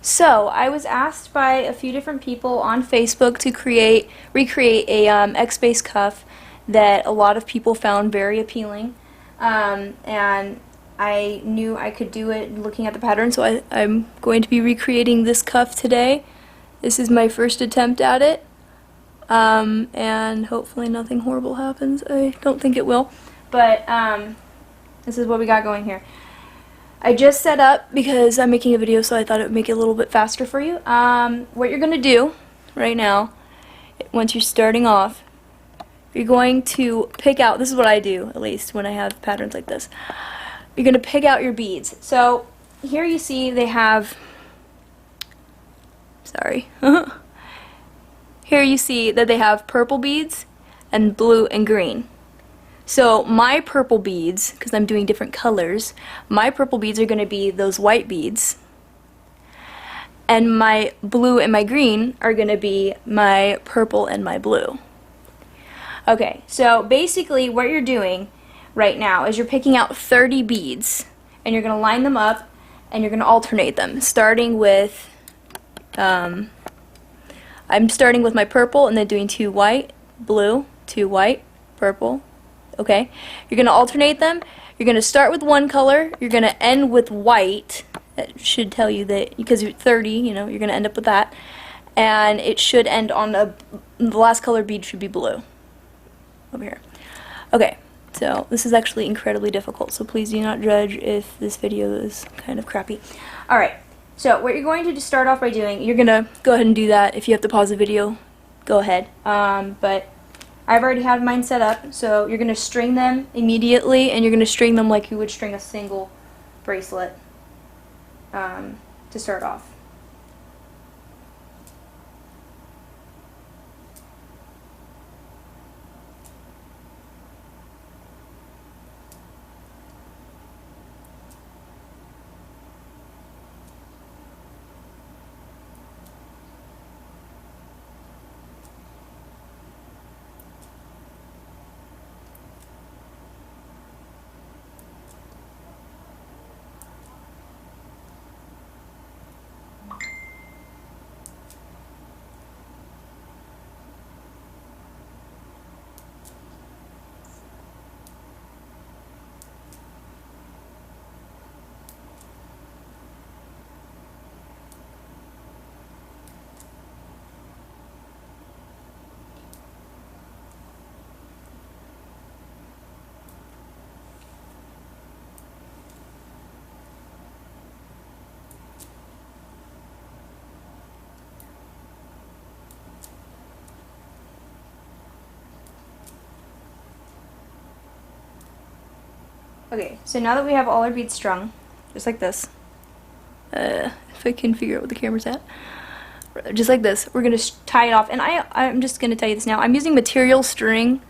So, I was asked by a few different people on Facebook to recreate a X-Base cuff that a lot of people found very appealing, and I knew I could do it looking at the pattern, so I'm going to be recreating this cuff today. This is my first attempt at it, and hopefully nothing horrible happens. I don't think it will, but this is what we got going here. I just set up because I'm making a video, so I thought it would make it a little bit faster for you. What you're going to do right now, once you're starting off, you're going to pick out, this is what I do, at least, when I have patterns like this. You're going to pick out your beads. So, here you see they have, sorry, here you see that they have purple beads and blue and green. So my purple beads, because I'm doing different colors, my purple beads are going to be those white beads, and my blue and my green are going to be my purple and my blue. Okay, so basically what you're doing right now is you're picking out 30 beads, and you're going to line them up, and you're going to alternate them, starting with, I'm starting with my purple, and then doing 2 white, blue, 2 white, purple. Okay, you're going to alternate them. You're going to start with one color. You're going to end with white. That should tell you that, because you're 30, you know, you're going to end up with that. And it should end on the last color bead should be blue. Over here. Okay, so this is actually incredibly difficult, so please do not judge if this video is kind of crappy. Alright, so what you're going to start off by doing, you're going to go ahead and do that. If you have to pause the video, go ahead. But I've already had mine set up, so you're going to string them immediately, and you're going to string them like you would string a single bracelet to start off. Okay, so now that we have all our beads strung, just like this, if I can figure out what the camera's at, just like this, we're going to tie it off, and I'm just going to tell you this now, I'm using material string,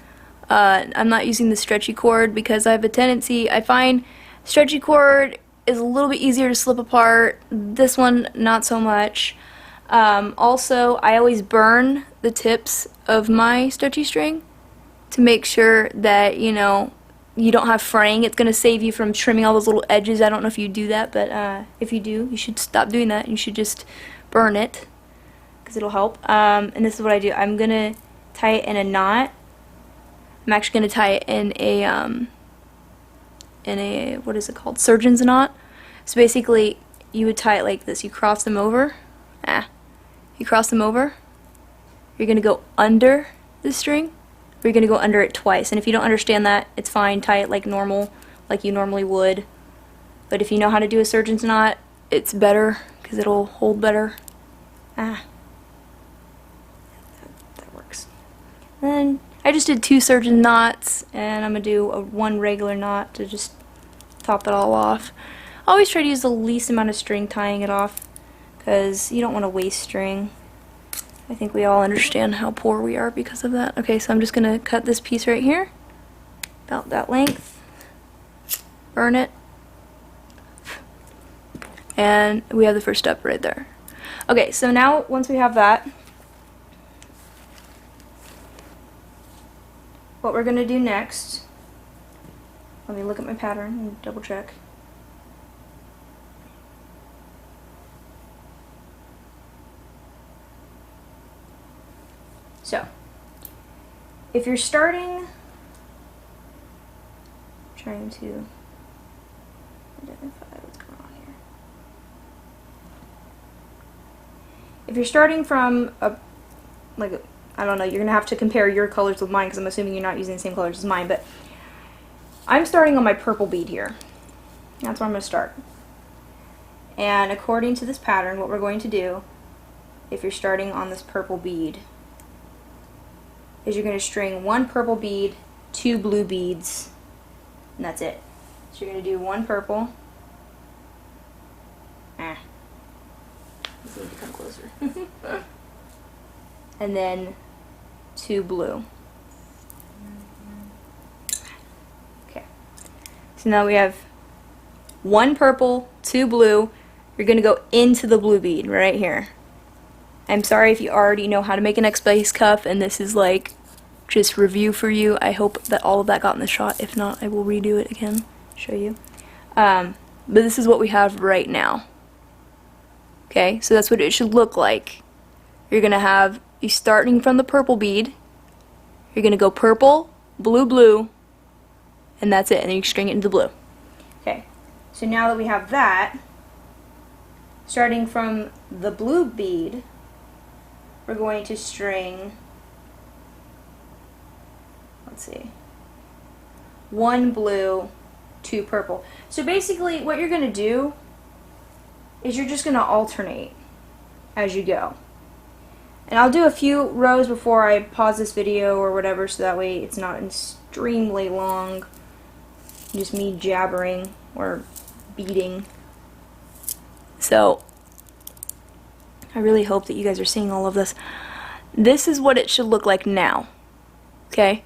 I'm not using the stretchy cord, because I have a tendency, I find stretchy cord is a little bit easier to slip apart, this one not so much. Also, I always burn the tips of my stretchy string to make sure that, you know, you don't have fraying. It's going to save you from trimming all those little edges. I don't know if you do that, but if you do, you should stop doing that. You should just burn it, because it'll help. And this is what I do. I'm going to tie it in a knot. I'm actually going to tie it in a, what is it called? Surgeon's knot. So basically, you would tie it like this. You cross them over. You cross them over. You're going to go under the string. You're going to go under it twice, and if you don't understand that, it's fine. Tie it like normal, like you normally would. But if you know how to do a surgeon's knot, it's better, because it'll hold better. That works. Then I just did 2 surgeon knots, and I'm going to do one regular knot to just top it all off. I always try to use the least amount of string tying it off, because you don't want to waste string. I think we all understand how poor we are because of that. Okay, so I'm just going to cut this piece right here, about that length, burn it, and we have the first step right there. Okay, so now once we have that, what we're going to do next, let me look at my pattern and double check. So, if you're starting, trying to identify what's going on here. If you're starting from I don't know, you're gonna have to compare your colors with mine because I'm assuming you're not using the same colors as mine, but I'm starting on my purple bead here. That's where I'm gonna start. And according to this pattern, what we're going to do, if you're starting on this purple bead, is you're going to string one purple bead, 2 blue beads, and that's it. So you're going to do one purple. Let's need to come closer. And then 2 blue. Okay. So now we have 1 purple, 2 blue. You're going to go into the blue bead right here. I'm sorry if you already know how to make an X-Base cuff and this is like just review for you. I hope that all of that got in the shot. If not, I will redo it again, show you. But this is what we have right now. Okay, so that's what it should look like. You're going to have, you starting from the purple bead, you're going to go purple, blue, blue, and that's it. And then you string it into blue. Okay, so now that we have that, starting from the blue bead, we're going to string, let's see, 1 blue, 2 purple. So basically what you're going to do is you're just going to alternate as you go. And I'll do a few rows before I pause this video or whatever, so that way it's not extremely long, just me jabbering or beading. So I really hope that you guys are seeing all of this. This is what it should look like now. Okay?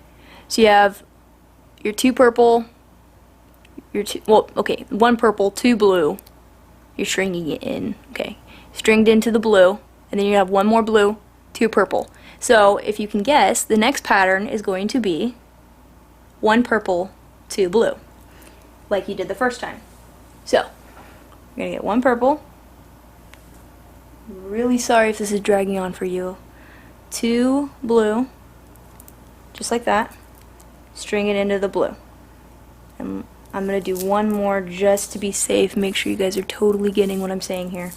So you have your 2 purple, your 1 purple, 2 blue. You're stringing it in. Okay. Stringed into the blue, and then you have 1 more blue, 2 purple. So if you can guess, the next pattern is going to be 1 purple, 2 blue, like you did the first time. So you're going to get 1 purple. Really sorry if this is dragging on for you. 2 blue, just like that. String it into the blue. And I'm going to do 1 more just to be safe. Make sure you guys are totally getting what I'm saying here.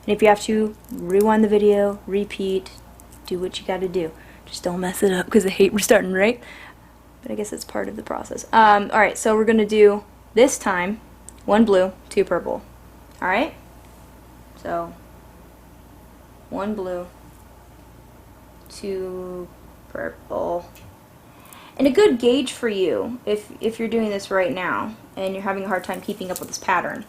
And if you have to, rewind the video, repeat, do what you got to do. Just don't mess it up because I hate restarting, right? But I guess it's part of the process. Alright, so we're going to do, this time, 1 blue, 2 purple. Alright? So 1 blue, 2 purple. And a good gauge for you, if you're doing this right now and you're having a hard time keeping up with this pattern,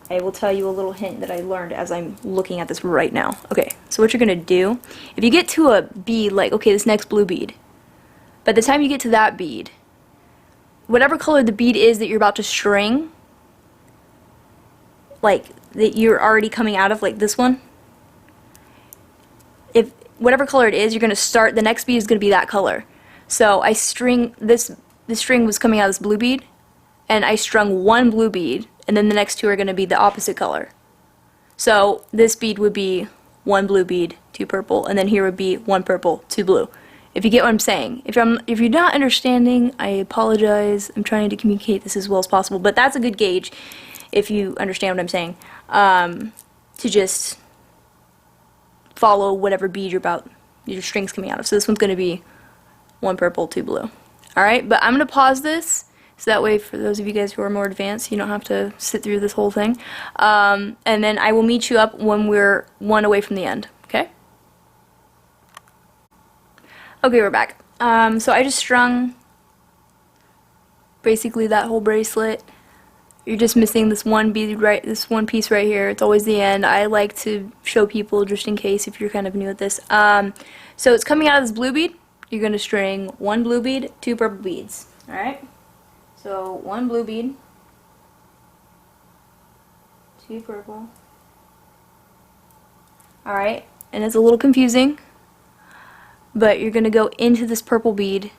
I will tell you a little hint that I learned as I'm looking at this right now. Okay, so what you're going to do, if you get to a bead, like, okay, this next blue bead, by the time you get to that bead, whatever color the bead is that you're about to string, like, that you're already coming out of, like this one, if whatever color it is, you're going to start, the next bead is going to be that color. So I string, this string was coming out of this blue bead, and I strung 1 blue bead, and then the next 2 are going to be the opposite color. So this bead would be 1 blue bead, 2 purple, and then here would be 1 purple, 2 blue. If you get what I'm saying. If you're not understanding, I apologize. I'm trying to communicate this as well as possible, but that's a good gauge, if you understand what I'm saying, to just follow whatever bead your string's coming out of. So this one's going to be 1 purple, 2 blue. Alright, but I'm going to pause this, so that way for those of you guys who are more advanced, you don't have to sit through this whole thing. And then I will meet you up when we're 1 away from the end, okay? Okay, we're back. So I just strung basically that whole bracelet. You're just missing this one bead, this one piece right here. It's always the end. I like to show people just in case if you're kind of new at this. So it's coming out of this blue bead. You're going to string 1 blue bead, 2 purple beads. Alright? So 1 blue bead, 2 purple. Alright, and it's a little confusing, but you're going to go into this purple bead.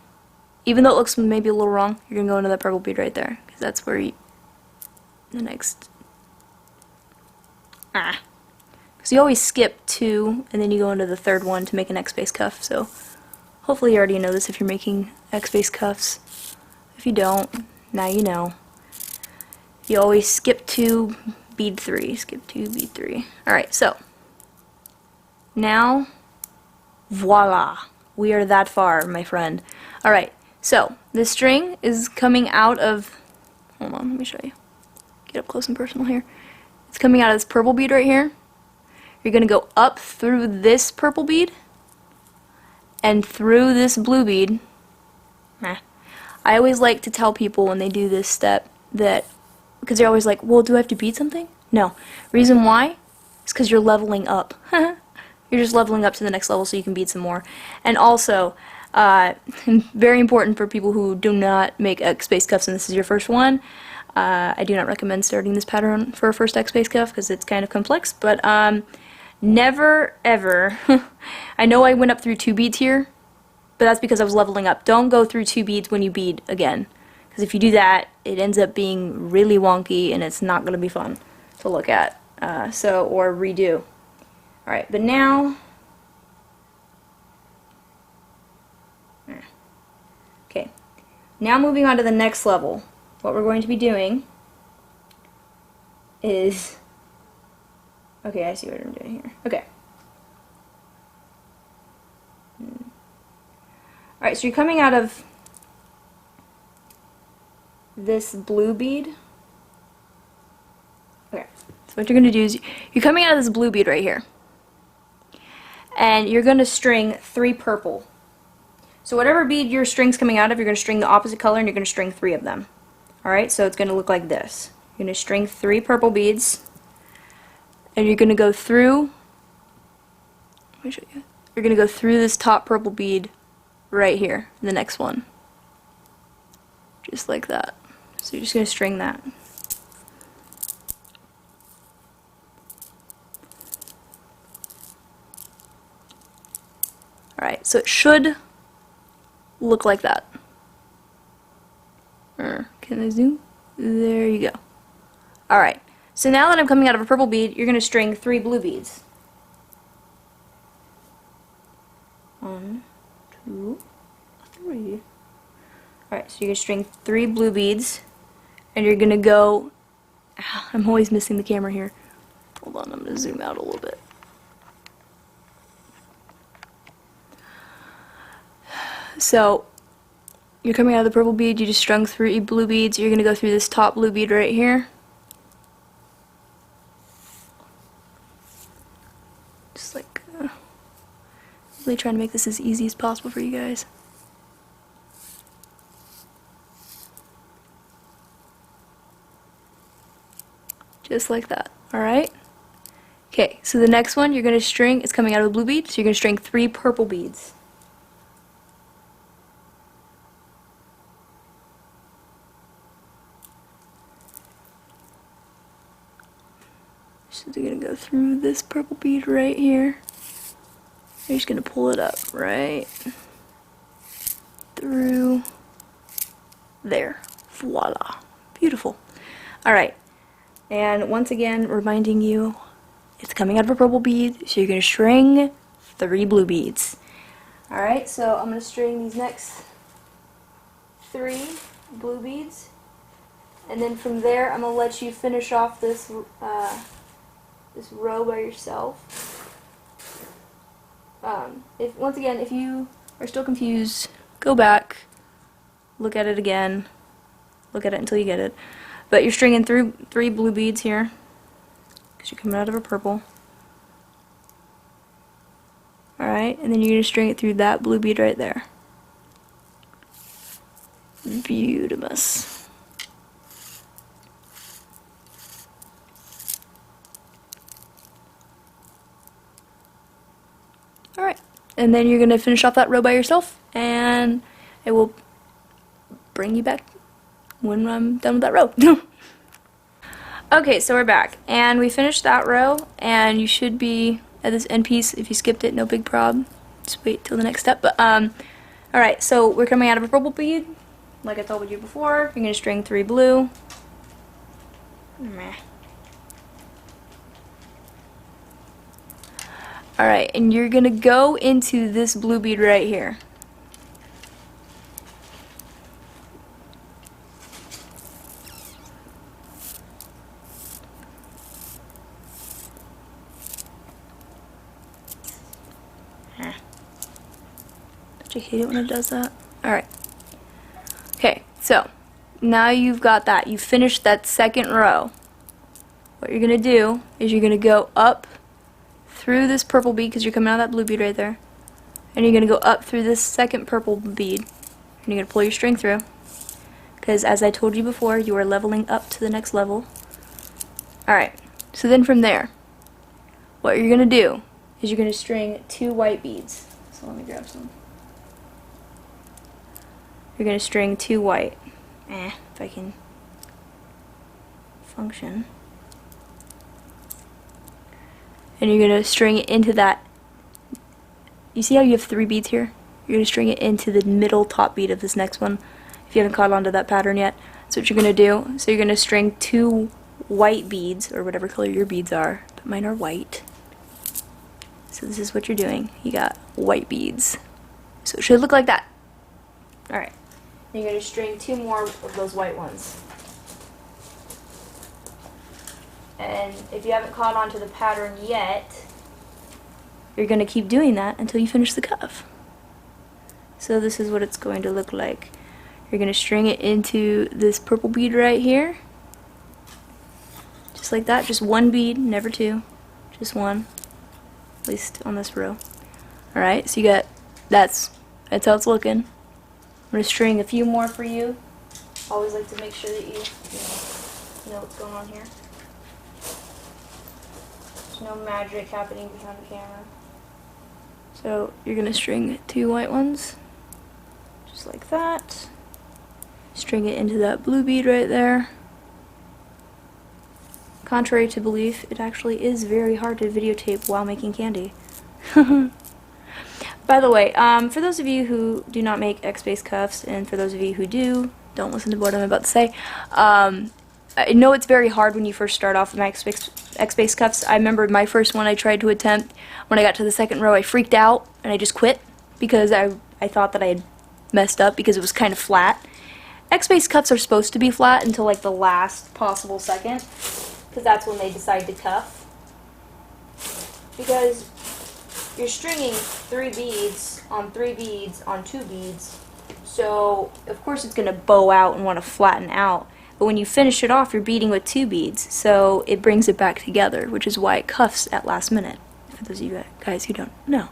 Even though it looks maybe a little wrong, you're going to go into that purple bead right there, because that's where the next... Because you always skip 2, and then you go into the 3rd one to make an X-base cuff, so Hopefully you already know this if you're making X-base cuffs. If you don't, now you know. You always skip to bead 3. Skip to bead 3. Alright, so now, voila. We are that far, my friend. Alright, so this string is coming out of, hold on, let me show you. Get up close and personal here. It's coming out of this purple bead right here. You're going to go up through this purple bead and through this blue bead. I always like to tell people when they do this step that, because they're always like, well, do I have to bead something? No. Reason why is because you're leveling up. You're just leveling up to the next level so you can bead some more. And also, very important for people who do not make X-base cuffs and this is your first one, I do not recommend starting this pattern for a first X-base cuff because it's kind of complex, but never ever, I know I went up through 2 beads here, but that's because I was leveling up. Don't go through 2 beads when you bead again, because if you do that, it ends up being really wonky and it's not going to be fun to look at, or redo. Alright, but now, okay, now moving on to the next level. What we're going to be doing is, okay, I see what I'm doing here. Okay. Alright, so you're coming out of this blue bead. Okay, so what you're going to do is you're coming out of this blue bead right here. And you're going to string 3 purple. So whatever bead your string's coming out of, you're going to string the opposite color and you're going to string 3 of them. Alright, so it's going to look like this. You're going to string 3 purple beads, and you're going to go through, let me show you. You're going to go through this top purple bead right here, the next one. Just like that. So you're just going to string that. Alright, so it should look like that. Can I zoom? There you go. Alright, so now that I'm coming out of a purple bead, you're going to string 3 blue beads. 1, 2, 3. Alright, so you're going to string 3 blue beads, and you're going to go, I'm always missing the camera here. Hold on, I'm going to zoom out a little bit. So, you're coming out of the purple bead, you just strung 3 blue beads, you're going to go through this top blue bead right here. Just like, really trying to make this as easy as possible for you guys. Just like that, alright? Okay, so the next one you're going to string, it's coming out of the blue bead, so you're going to string 3 purple beads. So they're going to go through this purple bead right here. You're just going to pull it up right through there. Voila. Beautiful. Alright. And once again, reminding you, it's coming out of a purple bead, so you're going to string 3 blue beads. Alright, so I'm going to string these next 3 blue beads. And then from there, I'm going to let you finish off this this row by yourself. Once again, if you are still confused, go back, look at it again, look at it until you get it. But you're stringing 3 blue beads here, because you're coming out of a purple. Alright, and then you're going to string it through that blue bead right there. Beautimous. Alright, and then you're going to finish off that row by yourself, and I will bring you back when I'm done with that row. Okay, so we're back, and we finished that row, and you should be at this end piece. If you skipped it, no big problem. Just wait till the next step. But alright, so we're coming out of a purple bead, like I told you before. You're going to string 3 blue. Meh. Alright, and you're going to go into this blue bead right here. Don't you hate it when it does that? Alright. Okay, so now you've got that. You've finished that second row. What you're going to do is you're going to go up through this purple bead, because you're coming out of that blue bead right there. And you're going to go up through this second purple bead. And you're going to pull your string through. Because as I told you before, you are leveling up to the next level. Alright, so then from there, what you're going to do is you're going to string 2 white beads. So let me grab some. You're going to string 2 white. If I can function. And you're going to string it into that. You see how you have 3 beads here? You're going to string it into the middle top bead of this next one. If you haven't caught on to that pattern yet. That's what you're going to do. So you're going to string 2 white beads, or whatever color your beads are. But mine are white. So this is what you're doing. You got white beads. So it should look like that. Alright. You're going to string 2 more of those white ones. And if you haven't caught on to the pattern yet, you're going to keep doing that until you finish the cuff. So this is what it's going to look like. You're going to string it into this purple bead right here. Just like that. Just 1 bead, never 2. Just 1. At least on this row. Alright, so you got, that's how it's looking. I'm going to string a few more for you. Always like to make sure that you know what's going on here. There's no magic happening behind the camera. So you're going to string 2 white ones. Just like that. String it into that blue bead right there. Contrary to belief, it actually is very hard to videotape while making candy. By the way, for those of you who do not make X-Base cuffs, and for those of you who do, don't listen to what I'm about to say. I know it's very hard when you first start off with my X-Base cuffs. I remember my first one I tried to attempt. When I got to the second row, I freaked out, and I just quit, because I thought that I had messed up, because it was kind of flat. X-Base cuffs are supposed to be flat until like the last possible second, because that's when they decide to cuff. Because you're stringing 3 beads on 3 beads on 2 beads, so of course it's going to bow out and want to flatten out. But when you finish it off, you're beading with 2 beads, so it brings it back together, which is why it cuffs at last minute, for those of you guys who don't know.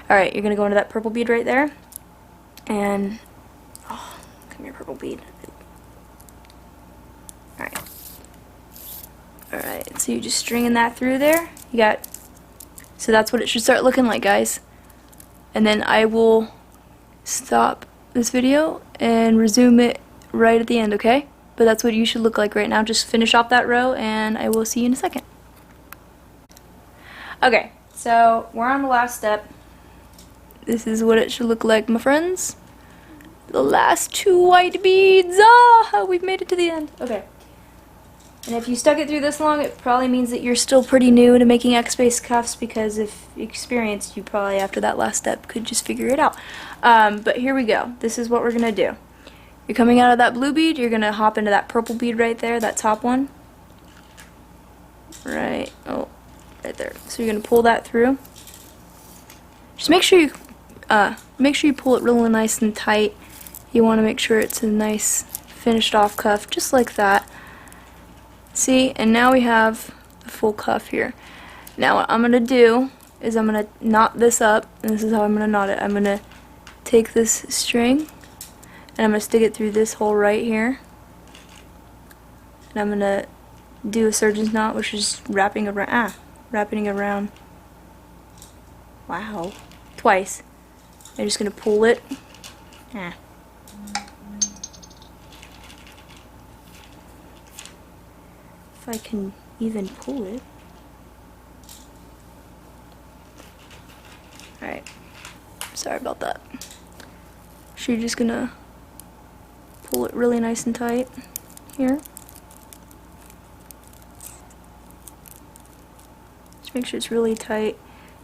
Alright, you're going to go into that purple bead right there, and, oh, come here, purple bead. Alright. Alright, so you're just stringing that through there. You got, so that's what it should start looking like, guys. And then I will stop this video and resume it right at the end, okay? But that's what you should look like right now. Just finish off that row, and I will see you in a second. Okay, so we're on the last step. This is what it should look like, my friends. The last 2 white beads. Ah, we've made it to the end. Okay. And if you stuck it through this long, it probably means that you're still pretty new to making X-Base cuffs, because if experienced, you probably after that last step could just figure it out. But here we go. This is what we're going to do. You're coming out of that blue bead, you're going to hop into that purple bead right there, that top one. Right, oh, right there. So you're going to pull that through. Just make sure you pull it really nice and tight. You want to make sure it's a nice finished off cuff, just like that. See, and now we have the full cuff here. Now what I'm going to do is I'm going to knot this up, and this is how I'm going to knot it. I'm going to take this string, and I'm going to stick it through this hole right here. And I'm going to do a surgeon's knot, which is wrapping around. Wow. Twice. I'm just going to pull it. If I can even pull it. Alright. Sorry about that. So you're just going to pull it really nice and tight here. Just make sure it's really tight.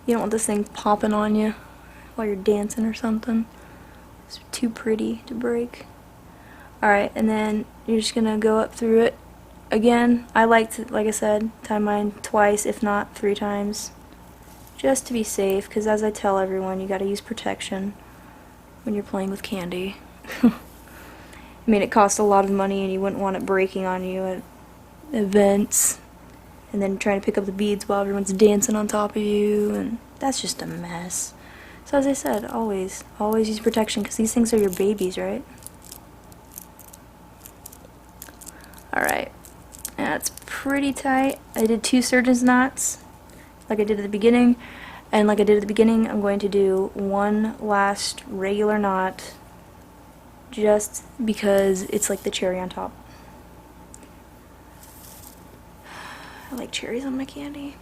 You don't want this thing popping on you while you're dancing or something. It's too pretty to break. Alright, and then you're just going to go up through it. Again, I like to, like I said, tie mine twice, if not 3 times. Just to be safe, because as I tell everyone, you got to use protection. when you're playing with candy. I mean, it costs a lot of money and you wouldn't want it breaking on you at events. And then trying to pick up the beads while everyone's dancing on top of you, and that's just a mess. So as I said, always use protection, because these things are your babies, right? Alright, that's pretty tight. I did 2 surgeon's knots, like I did at the beginning, and like I did at the beginning, I'm going to do 1 last regular knot, just because it's like the cherry on top. I like cherries on my candy.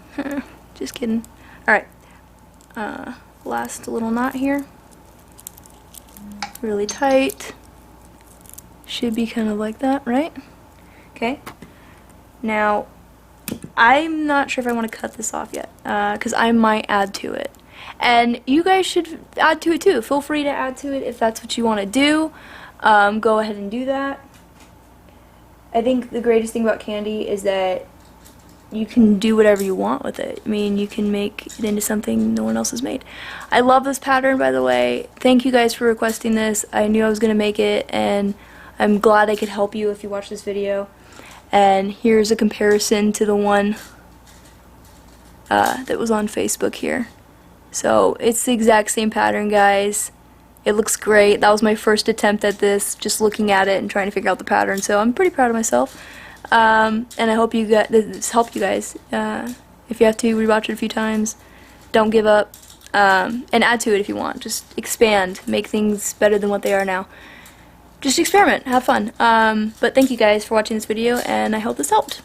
Just kidding. Alright. Last little knot here. Really tight. Should be kind of like that, right? Okay. Now, I'm not sure if I want to cut this off yet, because I might add to it. And you guys should add to it too. Feel free to add to it if that's what you want to do. Go ahead and do that. I think the greatest thing about candy is that you can do whatever you want with it. I mean, you can make it into something no one else has made. I love this pattern, by the way. Thank you guys for requesting this. I knew I was going to make it, and I'm glad I could help you if you watch this video. And here's a comparison to the one that was on Facebook here. So it's the exact same pattern, guys. It looks great. That was my first attempt at this, just looking at it and trying to figure out the pattern. So I'm pretty proud of myself. And I hope you got this helped you guys. If you have to rewatch it a few times, don't give up, and add to it if you want. Just expand, make things better than what they are now. Just experiment, have fun. But thank you guys for watching this video, and I hope this helped.